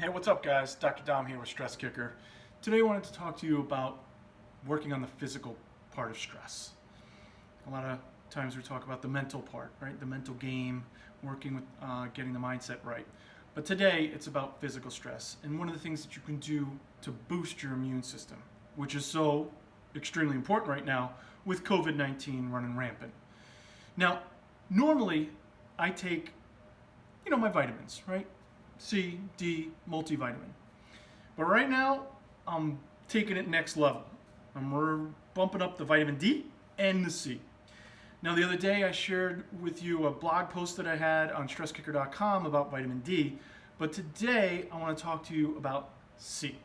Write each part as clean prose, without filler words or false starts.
Hey, what's up guys? Dr. Dom here with Stress Kicker. Today I wanted to talk to you about working on the physical part of stress. A lot of times we talk about the mental part, right? The mental game, working with getting the mindset right. But today it's about physical stress and one of the things that you can do to boost your immune system, which is so extremely important right now with COVID-19 running rampant. Now, normally I take, my vitamins, right? C, D, multivitamin. But right now, I'm taking it next level. We're bumping up the vitamin D and the C. Now, the other day I shared with you a blog post that I had on stresskicker.com about vitamin D, but today I want to talk to you about C.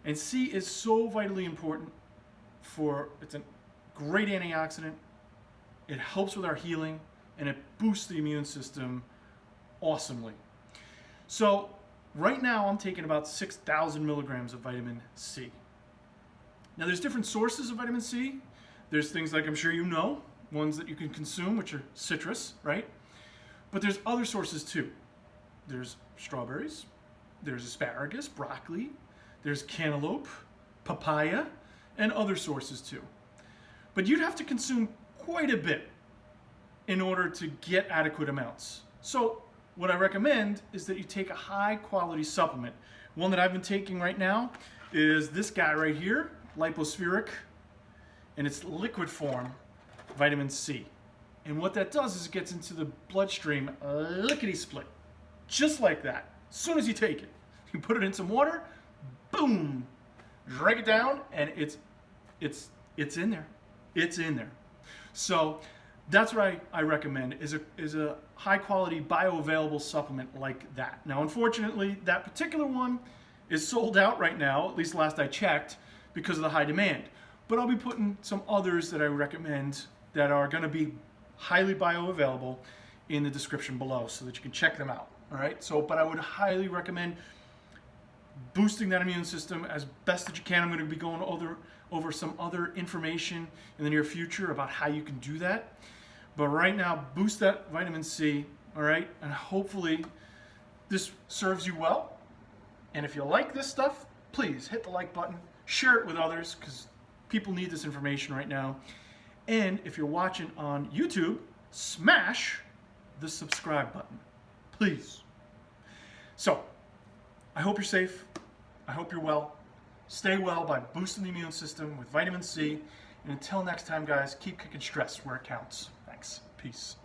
And C is so vitally important it's a great antioxidant, it helps with our healing, and it boosts the immune system awesomely. So right now I'm taking about 6,000 milligrams of vitamin C. Now there's different sources of vitamin C. There's things like, I'm sure you know, ones that you can consume, which are citrus, right? But there's other sources too. There's strawberries, there's asparagus, broccoli, there's cantaloupe, papaya, and other sources too. But you'd have to consume quite a bit in order to get adequate amounts. So what I recommend is that you take a high quality supplement. One that I've been taking right now is this guy right here, lipospheric, and it's liquid form vitamin C. And what that does is it gets into the bloodstream lickety-split, just like that. As soon as you take it, you put it in some water, boom, drag it down, and it's in there. It's in there. So that's what I recommend is a high quality bioavailable supplement like that. Now unfortunately that particular one is sold out right now, at least last I checked, because of the high demand. But I'll be putting some others that I recommend that are going to be highly bioavailable in the description below so that you can check them out. All right. But I would highly recommend boosting that immune system as best that you can. I'm going to be going over some other information in the near future about how you can do that. But right now, boost that vitamin C, all right? And hopefully this serves you well. And if you like this stuff, please hit the like button, share it with others because people need this information right now. And if you're watching on YouTube, smash the subscribe button, please. So I hope you're safe. I hope you're well. Stay well by boosting the immune system with vitamin C. And until next time, guys, keep kicking stress where it counts. Thanks. Peace.